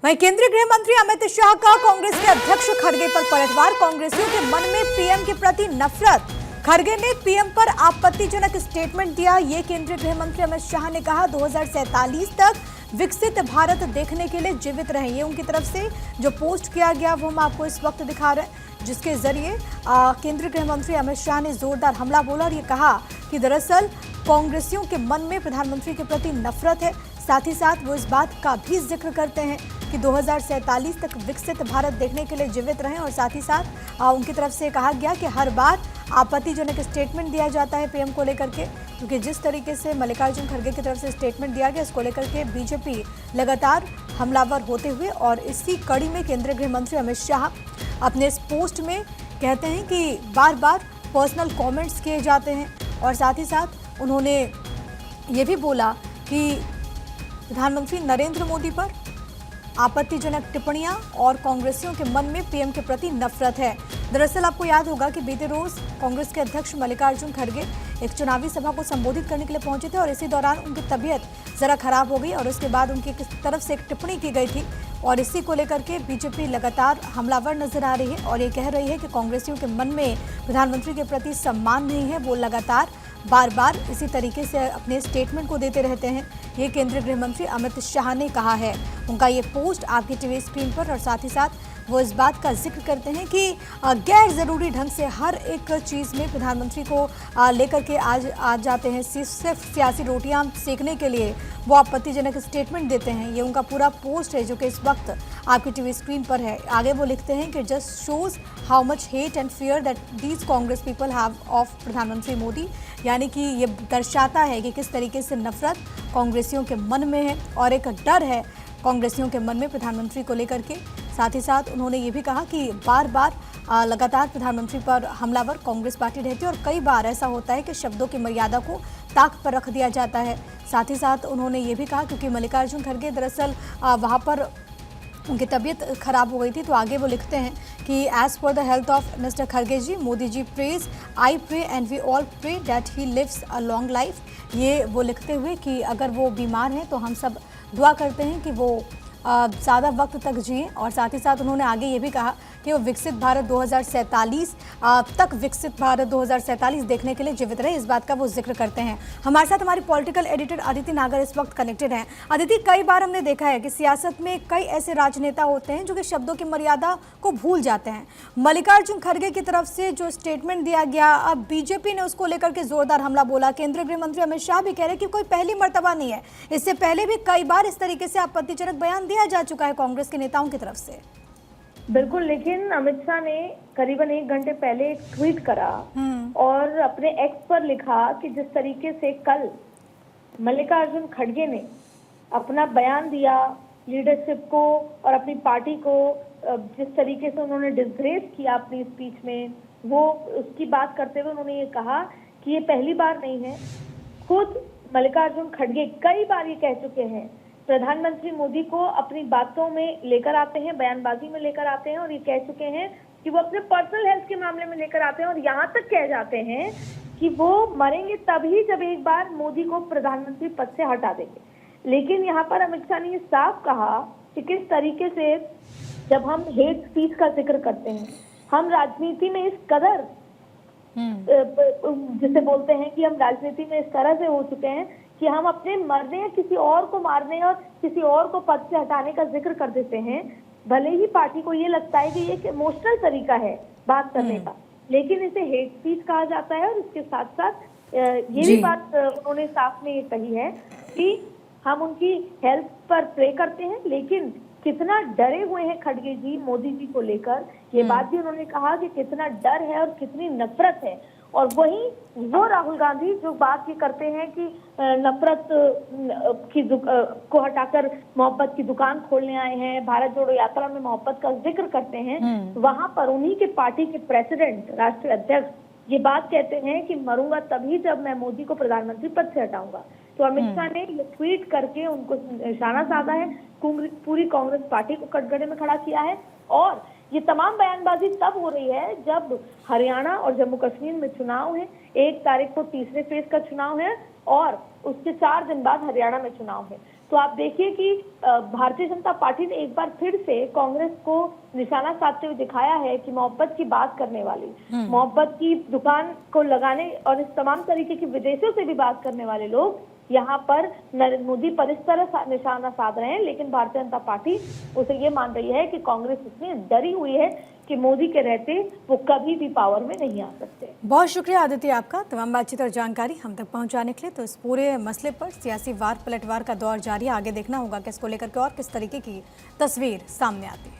वहीं केंद्रीय गृह मंत्री अमित शाह का कांग्रेस के अध्यक्ष खड़गे पर पलटवार। कांग्रेसियों के मन में पीएम के प्रति नफरत। खड़गे ने पीएम पर आपत्तिजनक स्टेटमेंट दिया। ये केंद्रीय गृह मंत्री अमित शाह ने कहा 2047 तक विकसित भारत देखने के लिए जीवित रहें। ये उनकी तरफ से जो पोस्ट किया गया वो हम आपको इस वक्त दिखा रहे हैं, जिसके जरिए केंद्रीय गृह मंत्री अमित शाह ने जोरदार हमला बोला और ये कहा कि दरअसल कांग्रेसियों के मन में प्रधानमंत्री के प्रति नफरत है। साथ ही साथ वो इस बात का भी जिक्र करते हैं कि 2047 तक विकसित भारत देखने के लिए जीवित रहें। और साथ ही साथ उनकी तरफ से कहा गया कि हर बार आपत्तिजनक स्टेटमेंट दिया जाता है पीएम को लेकर के, क्योंकि जिस तरीके से मल्लिकार्जुन खड़गे की तरफ से स्टेटमेंट दिया गया इसको लेकर के बीजेपी लगातार हमलावर होते हुए और इसी कड़ी में केंद्रीय गृह मंत्री अमित शाह अपने इस पोस्ट में कहते हैं कि बार बार पर्सनल कमेंट्स किए जाते हैं। और साथ ही साथ उन्होंने ये भी बोला कि प्रधानमंत्री नरेंद्र मोदी पर आपत्तिजनक टिप्पणियां और कांग्रेसियों के मन में पीएम के प्रति नफरत है। दरअसल आपको याद होगा कि बीते रोज कांग्रेस के अध्यक्ष मल्लिकार्जुन खड़गे एक चुनावी सभा को संबोधित करने के लिए पहुंचे थे और इसी दौरान उनकी तबीयत जरा खराब हो गई और उसके बाद उनकी तरफ से एक टिप्पणी की गई थी और इसी को लेकर के बीजेपी लगातार हमलावर नजर आ रही है और ये कह रही है कि कांग्रेसियों के मन में प्रधानमंत्री के प्रति सम्मान नहीं है। वो लगातार बार बार इसी तरीके से अपने स्टेटमेंट को देते रहते हैं। ये केंद्रीय गृह मंत्री अमित शाह ने कहा है। उनका ये पोस्ट आपकी टीवी स्क्रीन पर और साथ ही साथ वो इस बात का जिक्र करते हैं कि गैर ज़रूरी ढंग से हर एक चीज़ में प्रधानमंत्री को लेकर के आज जाते हैं। सिर्फ सियासी रोटियां सेकने के लिए वो आपत्तिजनक स्टेटमेंट देते हैं। ये उनका पूरा पोस्ट है जो कि इस वक्त आपकी टीवी स्क्रीन पर है। आगे वो लिखते हैं कि just shows how much hate and fear that these Congress people have of प्रधानमंत्री मोदी। यानी कि ये दर्शाता है कि किस तरीके से नफरत कांग्रेसियों के मन में है और एक डर है कांग्रेसियों के मन में प्रधानमंत्री को लेकर के। साथ ही साथ उन्होंने ये भी कहा कि बार बार लगातार प्रधानमंत्री पर हमलावर कांग्रेस पार्टी रहती है और कई बार ऐसा होता है कि शब्दों की मर्यादा को ताक पर रख दिया जाता है। साथ ही साथ उन्होंने ये भी कहा क्योंकि मल्लिकार्जुन खड़गे दरअसल वहाँ पर उनकी तबीयत खराब हो गई थी, तो आगे वो लिखते हैं कि as for the health of mister खड़गे ji, Modi ji prays, I pray and we all pray that he lives a long life. ये वो लिखते हुए कि अगर वो बीमार हैं तो हम सब दुआ करते हैं कि वो ज़्यादा वक्त तक जिएं। और साथ ही साथ उन्होंने आगे ये भी कहा कि वो विकसित भारत 2047 तक विकसित भारत 2047 देखने के लिए जीवित रहे, इस बात का वो जिक्र करते हैं। हमारे साथ हमारी पॉलिटिकल एडिटर अदिति नागर इस वक्त कनेक्टेड हैं। अदिति, कई बार हमने देखा है कि सियासत में कई ऐसे राजनेता होते हैं जो कि शब्दों की मर्यादा को भूल जाते हैं। मल्लिकार्जुन खड़गे की तरफ से जो स्टेटमेंट दिया गया, अब बीजेपी ने उसको लेकर के जोरदार हमला बोला। केंद्रीय गृह मंत्री अमित शाह भी कह रहे हैं कि कोई पहली मर्तबा नहीं है, इससे पहले भी कई बार इस तरीके से आपत्तिजनक बयान दिया जा चुका है कांग्रेस के नेताओं की तरफ से। बिल्कुल, लेकिन अमित शाह ने करीबन 1 घंटे पहले एक ट्वीट करा और अपने एक्स पर लिखा कि जिस तरीके से कल मल्लिकार्जुन खड़गे ने अपना बयान दिया लीडरशिप को और अपनी पार्टी को, जिस तरीके से उन्होंने डिसग्रेस किया अपनी स्पीच में, वो उसकी बात करते हुए उन्होंने ये कहा कि ये पहली बार नहीं है। खुद मल्लिकार्जुन खड़गे कई बार ये कह चुके हैं, प्रधानमंत्री मोदी को अपनी बातों में लेकर आते हैं, बयानबाजी में लेकर आते हैं और ये कह चुके हैं कि वो अपने पर्सनल हेल्थ के मामले में लेकर आते हैं और यहाँ तक कह जाते हैं कि वो मरेंगे तभी जब एक बार मोदी को प्रधानमंत्री पद से हटा देंगे। लेकिन यहाँ पर अमित शाह ने ये साफ कहा कि किस तरीके से जब हम हेट स्पीच का जिक्र करते हैं, हम राजनीति में इस कदर जिसे बोलते हैं कि हम राजनीति में इस तरह से हो चुके हैं कि हम अपने मरने या किसी और को मारने और किसी और को पद से हटाने का जिक्र कर देते हैं। भले ही पार्टी को ये लगता है कि ये एक इमोशनल तरीका है बात करने का, लेकिन इसे हेट स्पीच कहा जाता है। और इसके साथ साथ ये भी बात उन्होंने साफ में ये कही है कि हम उनकी हेल्थ पर प्रे करते हैं, लेकिन कितना डरे हुए हैं खड़गे जी मोदी जी को लेकर, ये बात भी उन्होंने कहा कि कितना डर है और कितनी नफरत है। और वहीं वो राहुल गांधी जो बात ये करते हैं कि नफरत की को हटाकर मोहब्बत की दुकान खोलने आए हैं, भारत जोड़ो यात्रा में मोहब्बत का जिक्र करते हैं, वहां पर उन्हीं के पार्टी के प्रेसिडेंट, राष्ट्रीय अध्यक्ष ये बात कहते हैं कि मरूंगा तभी जब मैं मोदी को प्रधानमंत्री पद से हटाऊंगा। तो अमित शाह ने ये ट्वीट करके उनको निशाना साधा है, पूरी कांग्रेस पार्टी को कटघरे में खड़ा किया है। और ये तमाम बयानबाजी तब हो रही है जब हरियाणा और जम्मू कश्मीर में चुनाव है। 1 तारीख को तीसरे फेज का चुनाव है और उसके 4 दिन बाद हरियाणा में चुनाव है। तो आप देखिए कि भारतीय जनता पार्टी ने एक बार फिर से कांग्रेस को निशाना साधते हुए दिखाया है कि मोहब्बत की बात करने वाली, मोहब्बत की दुकान को लगाने और इस तमाम तरीके की विदेशों से भी बात करने वाले लोग यहाँ पर नरेंद्र मोदी पर इस तरह निशाना साध रहे हैं। लेकिन भारतीय जनता पार्टी उसे ये मान रही है कि कांग्रेस इतनी डरी हुई है कि मोदी के रहते वो कभी भी पावर में नहीं आ सकते। बहुत शुक्रिया आदित्य आपका तमाम बातचीत और जानकारी हम तक पहुंचाने के लिए। तो इस पूरे मसले पर सियासी वार पलटवार का दौर जारी है, आगे देखना होगा कि इसको लेकर के और किस तरीके की तस्वीर सामने आती है।